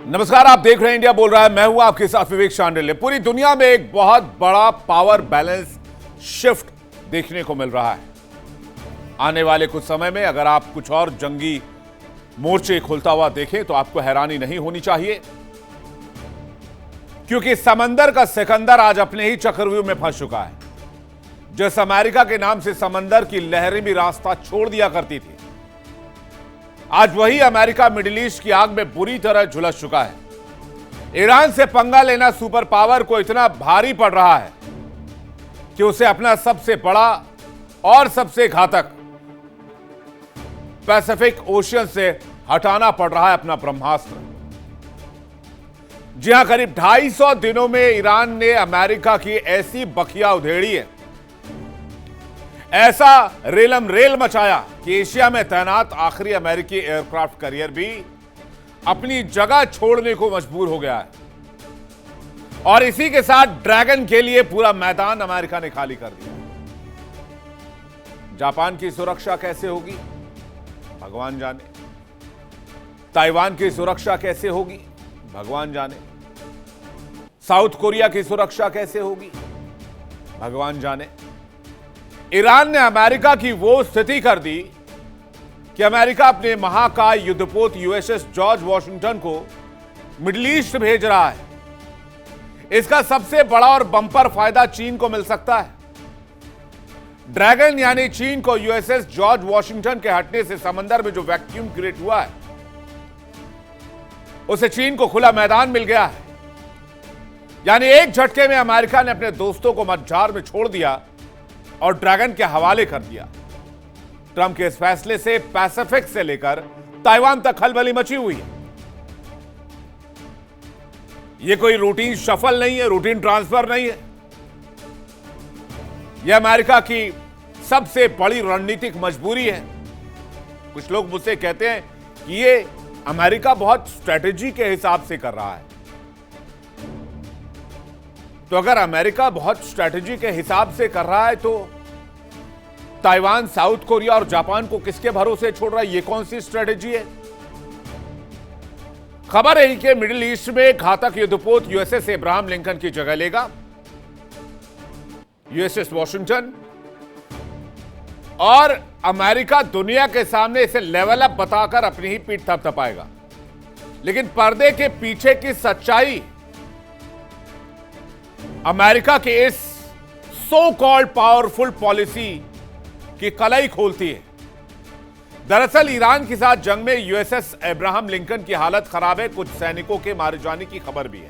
नमस्कार, आप देख रहे हैं इंडिया बोल रहा है। मैं हूं आपके साथ विवेक शांडिल्य। पूरी दुनिया में एक बहुत बड़ा पावर बैलेंस शिफ्ट देखने को मिल रहा है। आने वाले कुछ समय में अगर आप कुछ और जंगी मोर्चे खुलता हुआ देखें तो आपको हैरानी नहीं होनी चाहिए, क्योंकि समंदर का सिकंदर आज अपने ही चक्रव्यूह में फंस चुका है। जिस अमेरिका के नाम से समंदर की लहरें भी रास्ता छोड़ दिया करती थी, आज वही अमेरिका मिडिल ईस्ट की आग में बुरी तरह झुलस चुका है। ईरान से पंगा लेना सुपर पावर को इतना भारी पड़ रहा है कि उसे अपना सबसे बड़ा और सबसे घातक पैसिफिक ओशियन से हटाना पड़ रहा है अपना ब्रह्मास्त्र। जी हां, करीब 250 दिनों में ईरान ने अमेरिका की ऐसी बखिया उधेड़ी है, ऐसा रेलम रेल मचाया कि एशिया में तैनात आखिरी अमेरिकी एयरक्राफ्ट कैरियर भी अपनी जगह छोड़ने को मजबूर हो गया है। और इसी के साथ ड्रैगन के लिए पूरा मैदान अमेरिका ने खाली कर दिया। जापान की सुरक्षा कैसे होगी भगवान जाने, ताइवान की सुरक्षा कैसे होगी भगवान जाने, साउथ कोरिया की सुरक्षा कैसे होगी भगवान जाने। ईरान ने अमेरिका की वो स्थिति कर दी कि अमेरिका अपने महाकाय युद्धपोत यूएसएस जॉर्ज वॉशिंगटन को मिडिल ईस्ट भेज रहा है। इसका सबसे बड़ा और बंपर फायदा चीन को मिल सकता है। ड्रैगन यानी चीन को यूएसएस जॉर्ज वॉशिंगटन के हटने से समंदर में जो वैक्यूम क्रिएट हुआ है, उसे चीन को खुला मैदान मिल गया है। यानी एक झटके में अमेरिका ने अपने दोस्तों को मझधार में छोड़ दिया और ड्रैगन के हवाले कर दिया। ट्रंप के इस फैसले से पैसिफिक से लेकर ताइवान तक खलबली मची हुई है। यह कोई रूटीन शफल नहीं है, रूटीन ट्रांसफर नहीं है। यह अमेरिका की सबसे बड़ी रणनीतिक मजबूरी है। कुछ लोग मुझसे कहते हैं कि यह अमेरिका बहुत स्ट्रेटेजी के हिसाब से कर रहा है। तो अगर अमेरिका बहुत स्ट्रैटेजी के हिसाब से कर रहा है तो ताइवान, साउथ कोरिया और जापान को किसके भरोसे छोड़ रहा है? ये कौन सी स्ट्रैटेजी है? खबर है कि मिडिल ईस्ट में घातक युद्धपोत यूएसएस अब्राहम लिंकन की जगह लेगा। यूएसएस वॉशिंगटन और अमेरिका दुनिया के सामने इसे लेवल अप बताकर अपनी ही पीठ थपथपाएगा। लेकिन पर्दे के पीछे की सच्चाई अमेरिका के इस सो कॉल्ड पावरफुल पॉलिसी की कलई खोलती है। दरअसल ईरान के साथ जंग में यूएसएस अब्राहम लिंकन की हालत खराब है। कुछ सैनिकों के मारे जाने की खबर भी है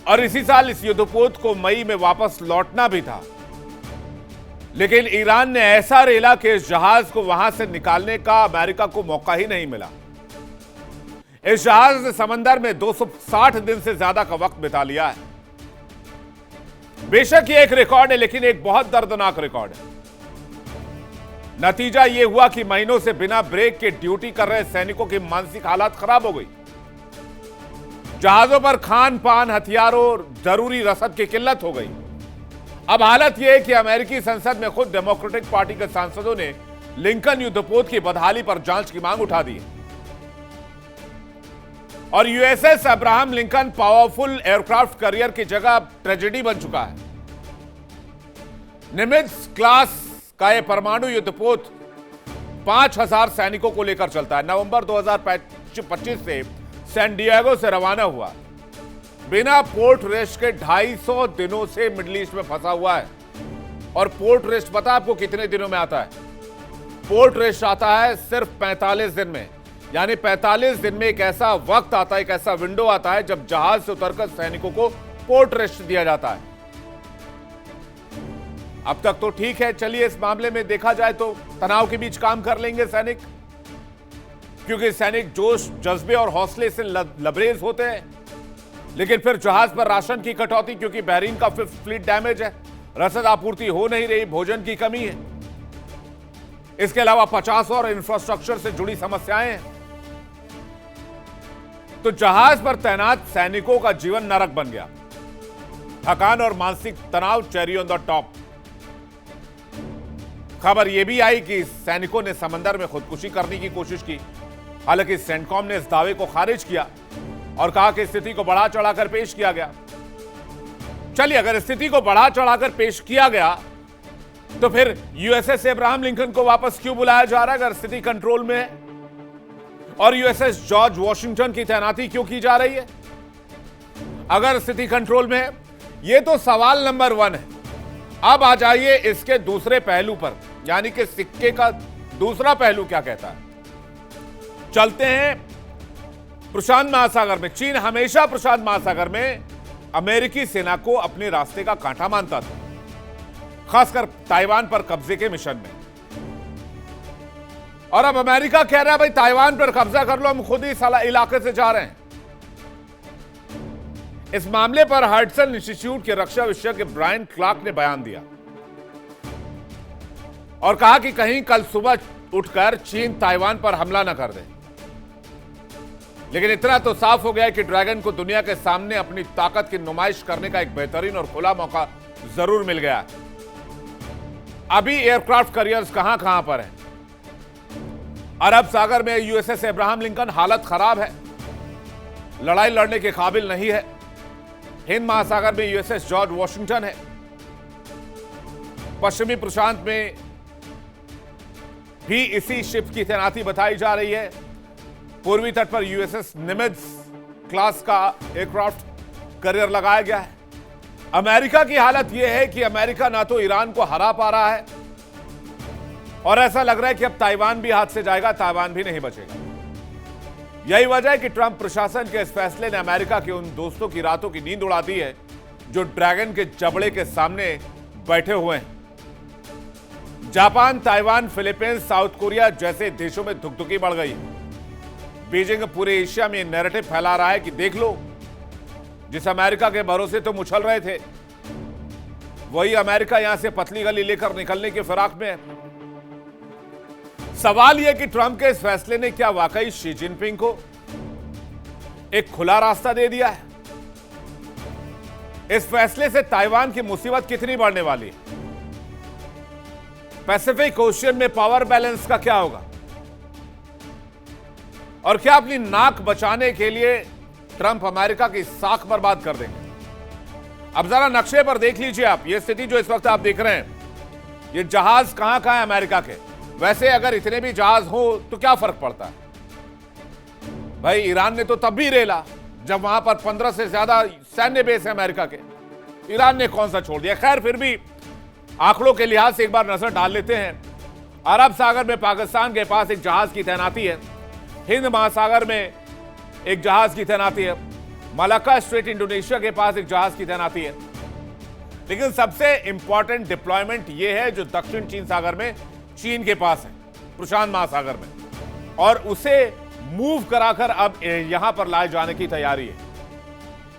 और इसी साल इस युद्धपोत को मई में वापस लौटना भी था। लेकिन ईरान ने ऐसा रेला कि इस जहाज को वहां से निकालने का अमेरिका को मौका ही नहीं मिला। इस जहाज ने समंदर में 260 दिन से ज्यादा का वक्त बिता लिया है। बेशक ये एक रिकॉर्ड है, लेकिन एक बहुत दर्दनाक रिकॉर्ड है। नतीजा यह हुआ कि महीनों से बिना ब्रेक के ड्यूटी कर रहे सैनिकों की मानसिक हालत खराब हो गई। जहाजों पर खान पान, हथियारों और जरूरी रसद की किल्लत हो गई। अब हालत यह है कि अमेरिकी संसद में खुद डेमोक्रेटिक पार्टी के सांसदों ने लिंकन युद्धपोत की बदहाली पर जांच की मांग उठा दी है। और USS Abraham Lincoln powerful aircraft carrier की जगह ट्रेजेडी बन चुका है। निमित्ज क्लास का यह परमाणु युद्धपोत 5000 सैनिकों को लेकर चलता है। नवंबर 2025 से सैन डिएगो से रवाना हुआ, बिना पोर्ट रेस्ट के 250 दिनों से मिडिल ईस्ट में फंसा हुआ है। और पोर्ट रेस्ट पता है आपको कितने दिनों में आता है? पोर्ट रेस्ट आता है सिर्फ 45 दिन में। यानी 45 दिन में एक ऐसा वक्त आता है, एक ऐसा विंडो आता है जब जहाज से उतरकर सैनिकों को पोर्ट रेस्ट दिया जाता है। अब तक तो ठीक है, चलिए इस मामले में देखा जाए तो तनाव के बीच काम कर लेंगे सैनिक, क्योंकि सैनिक जोश, जज्बे और हौसले से लबरेज होते हैं। लेकिन फिर जहाज पर राशन की कटौती, क्योंकि बहरीन का 5th फ्लीट डैमेज है, रसद आपूर्ति हो नहीं रही, भोजन की कमी है। इसके अलावा 50 और इंफ्रास्ट्रक्चर से जुड़ी समस्याएं हैं। तो जहाज पर तैनात सैनिकों का जीवन नरक बन गया। थकान और मानसिक तनाव चेरी ऑन द टॉप। खबर यह भी आई कि सैनिकों ने समंदर में खुदकुशी करने की कोशिश की। हालांकि सेंटकॉम ने इस दावे को खारिज किया और कहा कि स्थिति को बढ़ा चढ़ाकर पेश किया गया। चलिए, अगर स्थिति को बढ़ा चढ़ाकर पेश किया गया तो फिर यूएसएस अब्राहम लिंकन को वापस क्यों बुलाया जा रहा है अगर स्थिति कंट्रोल में है? और यूएसएस जॉर्ज वॉशिंगटन की तैनाती क्यों की जा रही है अगर स्थिति कंट्रोल में है? यह तो सवाल नंबर 1 है। अब आ जाइए इसके दूसरे पहलू पर, यानी कि सिक्के का दूसरा पहलू क्या कहता है। चलते हैं प्रशांत महासागर में। चीन हमेशा प्रशांत महासागर में अमेरिकी सेना को अपने रास्ते का कांटा मानता था, खासकर ताइवान पर कब्जे के मिशन में। और अब अमेरिका कह रहा है भाई ताइवान पर कब्जा कर लो, हम खुद ही इलाके से जा रहे हैं। इस मामले पर हडसन इंस्टीट्यूट के रक्षा विशेषज्ञ ब्रायन क्लार्क ने बयान दिया और कहा कि कहीं कल सुबह उठकर चीन ताइवान पर हमला न कर दे। लेकिन इतना तो साफ हो गया है कि ड्रैगन को दुनिया के सामने अपनी ताकत की नुमाइश करने का एक बेहतरीन और खुला मौका जरूर मिल गया है। अभी एयरक्राफ्ट कैरियर्स कहां कहां पर हैं। अरब सागर में यूएसएस अब्राहम लिंकन हालत खराब है, लड़ाई लड़ने के काबिल नहीं है। हिंद महासागर में यूएसएस जॉर्ज वॉशिंगटन है। पश्चिमी प्रशांत में भी इसी शिप की तैनाती बताई जा रही है। पूर्वी तट पर यूएसएस निमित्ज क्लास का एयरक्राफ्ट कैरियर लगाया गया है। अमेरिका की हालत यह है कि अमेरिका ना तो ईरान को हरा पा रहा है और ऐसा लग रहा है कि अब ताइवान भी हाथ से जाएगा, ताइवान भी नहीं बचेगा। यही वजह है कि ट्रंप प्रशासन के इस फैसले ने अमेरिका के उन दोस्तों की रातों की नींद उड़ा दी है जो ड्रैगन के जबड़े के सामने बैठे हुए हैं। Japan, Taiwan, Philippines, south Korea जैसे देशों में धुकधुकी बढ़ गई है। बीजिंग पूरे एशिया में नैरेटिव फैला रहा है कि देख लो, जिस अमेरिका के भरोसे तुम उछल रहे थे, वही अमेरिका यहां से पतली गली लेकर निकलने की फिराक में है। सवाल यह कि ट्रंप के इस फैसले ने क्या वाकई शी जिनपिंग को एक खुला रास्ता दे दिया है? इस फैसले से ताइवान की मुसीबत कितनी बढ़ने वाली है? पैसिफिक ओशियन में पावर बैलेंस का क्या होगा? और क्या अपनी नाक बचाने के लिए ट्रंप अमेरिका की साख बर्बाद कर देंगे? अब जरा नक्शे पर देख लीजिए आप, ये स्थिति जो इस वक्त आप देख रहे हैं, ये जहाज कहां कहां है अमेरिका के। वैसे अगर इतने भी जहाज हो तो क्या फर्क पड़ता है भाई, ईरान ने तो तब भी रेला जब वहां पर 15 से ज्यादा सैन्य बेस है अमेरिका के। ईरान ने कौन सा छोड़ दिया। खैर, फिर भी आंकड़ों के लिहाज से एक बार नजर डाल लेते हैं। अरब सागर में पाकिस्तान के पास एक जहाज की तैनाती है। हिंद महासागर में एक जहाज की तैनाती है। मलाक्का स्ट्रेट इंडोनेशिया के पास एक जहाज की तैनाती है। लेकिन सबसे इंपॉर्टेंट डिप्लॉयमेंट यह है जो दक्षिण चीन सागर में चीन के पास है, प्रशांत महासागर में, और उसे मूव कराकर अब यहां पर लाए जाने की तैयारी है।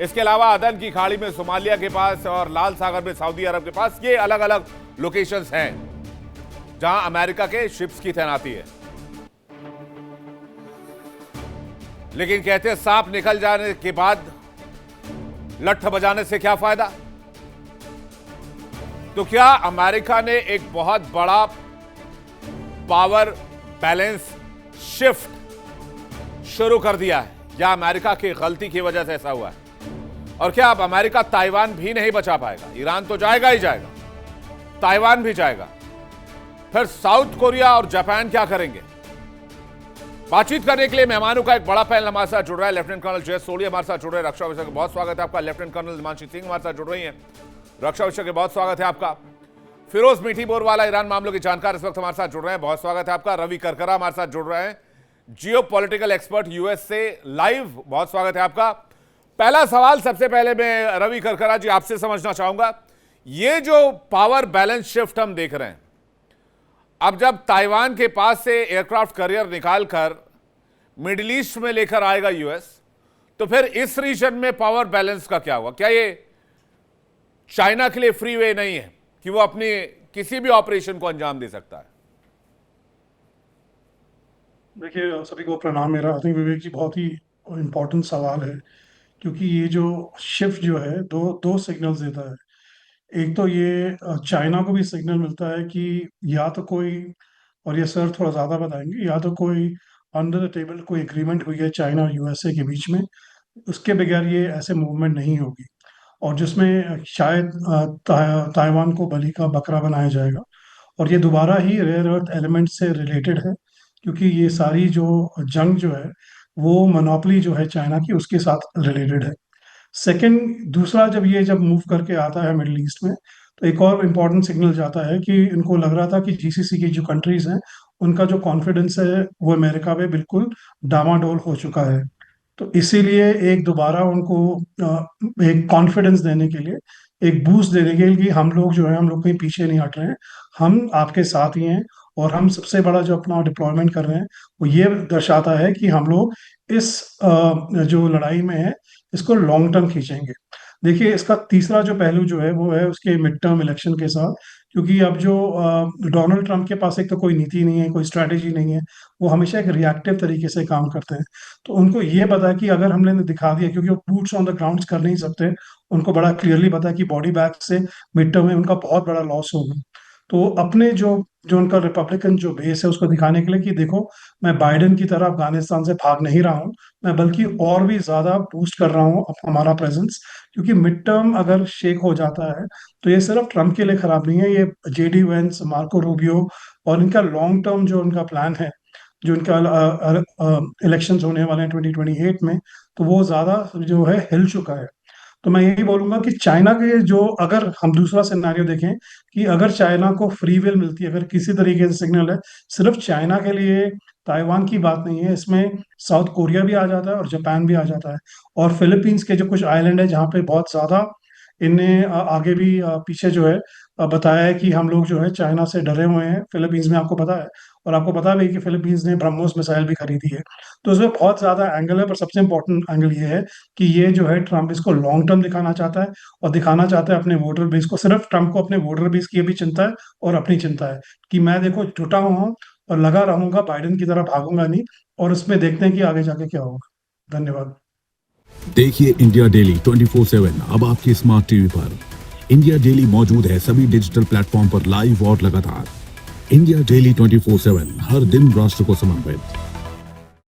इसके अलावा अदन की खाड़ी में सोमालिया के पास और लाल सागर में सऊदी अरब के पास ये अलग अलग लोकेशंस हैं जहां अमेरिका के शिप्स की तैनाती है। लेकिन कहते हैं सांप निकल जाने के बाद लठ बजाने से क्या फायदा। तो क्या अमेरिका ने एक बहुत बड़ा पावर बैलेंस शिफ्ट शुरू कर दिया है या अमेरिका की गलती की वजह से ऐसा हुआ है? और क्या अब अमेरिका ताइवान भी नहीं बचा पाएगा? ईरान तो जाएगा ही जाएगा, ताइवान भी जाएगा, फिर साउथ कोरिया और जापान क्या करेंगे? बातचीत करने के लिए मेहमानों का एक बड़ा पैनल हमारे साथ जुड़ रहा है। लेफ्टिनेंट कर्नल जय सोढ़ी हमारे साथ जुड़ रहे हैं, रक्षा विषय बहुत स्वागत है आपका। लेफ्टिनेंट कर्नल हिमांशी सिंह हमारे साथ जुड़ रही हैं, रक्षा विषय बहुत स्वागत है आपका। फिरोज मीठी बोरवाला ईरान मामलों के जानकार इस वक्त हमारे साथ जुड़ रहे हैं, बहुत स्वागत है आपका। रवि करकरा हमारे साथ जुड़ रहे हैं, जियो पॉलिटिकल एक्सपर्ट यूएस से लाइव, बहुत स्वागत है आपका। पहला सवाल सबसे पहले मैं रवि करकरा जी आपसे समझना चाहूंगा, ये जो पावर बैलेंस शिफ्ट हम देख रहे हैं, अब जब ताइवान के पास से एयरक्राफ्ट कैरियर निकालकर मिडिल ईस्ट में लेकर आएगा यूएस, तो फिर इस रीजन में पावर बैलेंस का क्या हुआ? क्या ये चाइना के लिए फ्री वे नहीं है कि वो अपनी किसी भी ऑपरेशन को अंजाम दे सकता है? देखिए, सभी को प्रणाम। मेरा आई थिंक विवेक जी बहुत ही इम्पोर्टेंट सवाल है, क्योंकि ये जो शिफ्ट जो है दो दो सिग्नल्स देता है। एक तो ये चाइना को भी सिग्नल मिलता है कि या तो कोई, और ये सर थोड़ा ज़्यादा बताएंगे, या तो कोई अंडर द टेबल कोई एग्रीमेंट हुई है चाइना और यूएसए के बीच में, उसके बगैर ये ऐसे मूवमेंट नहीं होगी। और जिसमें शायद ताइवान को बलि का बकरा बनाया जाएगा। और ये दोबारा ही रेयर अर्थ एलिमेंट से रिलेटेड है, क्योंकि ये सारी जो जंग जो है वो मोनोपोली जो है चाइना की उसके साथ रिलेटेड है। सेकंड, दूसरा, जब मूव करके आता है मिडिल ईस्ट में, तो एक और इम्पोर्टेंट सिग्नल जाता है कि इनको लग रहा था कि जीसीसी की जो कंट्रीज हैं उनका जो कॉन्फिडेंस है वो अमेरिका में बिल्कुल डामाडोल हो चुका है। तो इसीलिए एक दोबारा उनको एक कॉन्फिडेंस देने के लिए, एक बूस्ट देने के लिए कि हम लोग जो है हम लोग कहीं पीछे नहीं हट रहे हैं, हम आपके साथ ही हैं। और हम सबसे बड़ा जो अपना डिप्लॉयमेंट कर रहे हैं वो ये दर्शाता है कि हम लोग इस जो लड़ाई में है इसको लॉन्ग टर्म खींचेंगे। देखिए, इसका तीसरा जो पहलू जो है वो है उसके मिड टर्म इलेक्शन के साथ, क्योंकि अब जो डोनाल्ड ट्रंप के पास एक तो कोई नीति नहीं है, कोई स्ट्रैटेजी नहीं है, वो हमेशा एक रिएक्टिव तरीके से काम करते हैं। तो उनको ये पता है कि अगर हमने दिखा दिया, क्योंकि वो बूट्स ऑन द ग्राउंड कर नहीं सकते, उनको बड़ा क्लियरली पता है कि बॉडी बैग से मिड टर्म में उनका बहुत बड़ा लॉस होगा। तो अपने जो जो उनका रिपब्लिकन जो बेस है उसको दिखाने के लिए कि देखो, मैं बाइडेन की तरह अफगानिस्तान से भाग नहीं रहा हूँ, मैं बल्कि और भी ज्यादा बूस्ट कर रहा हूँ हमारा प्रेजेंस। क्योंकि मिड टर्म अगर शेक हो जाता है तो ये सिर्फ ट्रम्प के लिए खराब नहीं है, ये जेडी वेंस, मार्को रूबियो और इनका लॉन्ग टर्म जो उनका प्लान है, जो इनका इलेक्शंस होने वाले हैं 2028 में, तो वो ज्यादा जो है हिल चुका है। तो मैं यही बोलूंगा कि चाइना के जो, अगर हम दूसरा सिनेरियो देखें कि अगर चाइना को फ्री विल मिलती है, अगर किसी तरीके से सिग्नल है, सिर्फ चाइना के लिए ताइवान की बात नहीं है, इसमें साउथ कोरिया भी आ जाता है और जापान भी आ जाता है। और फिलीपींस के जो कुछ आइलैंड है जहाँ पे बहुत ज्यादा इनने आगे भी पीछे जो है बताया है कि हम लोग जो है चाइना से डरे हुए हैं फिलीपींस में, आपको पता है। और आपको पता भी है कि फिलीपींस ने ब्रह्मोस मिसाइल भी खरीदी है। तो इसमें बहुत ज्यादा एंगल है, पर सबसे इंपॉर्टेंट एंगल ये है कि ये जो है ट्रम्प इसको लॉन्ग टर्म दिखाना चाहता है, और दिखाना चाहता है अपने वोटर बेस को। सिर्फ ट्रम्प को अपने वोटर बेस की भी चिंता है और अपनी चिंता है कि मैं देखो जुटा हुआ हूँ और लगा रहूंगा, बाइडेन की तरह भागूंगा नहीं। और उसमें देखते हैं कि आगे जाके क्या होगा। धन्यवाद। देखिए इंडिया डेली 24/7 अब आपके स्मार्ट टीवी पर। इंडिया डेली मौजूद है सभी डिजिटल प्लेटफॉर्म पर लाइव और लगातार। इंडिया डेली 24/7 हर दिन राष्ट्र को समर्पित।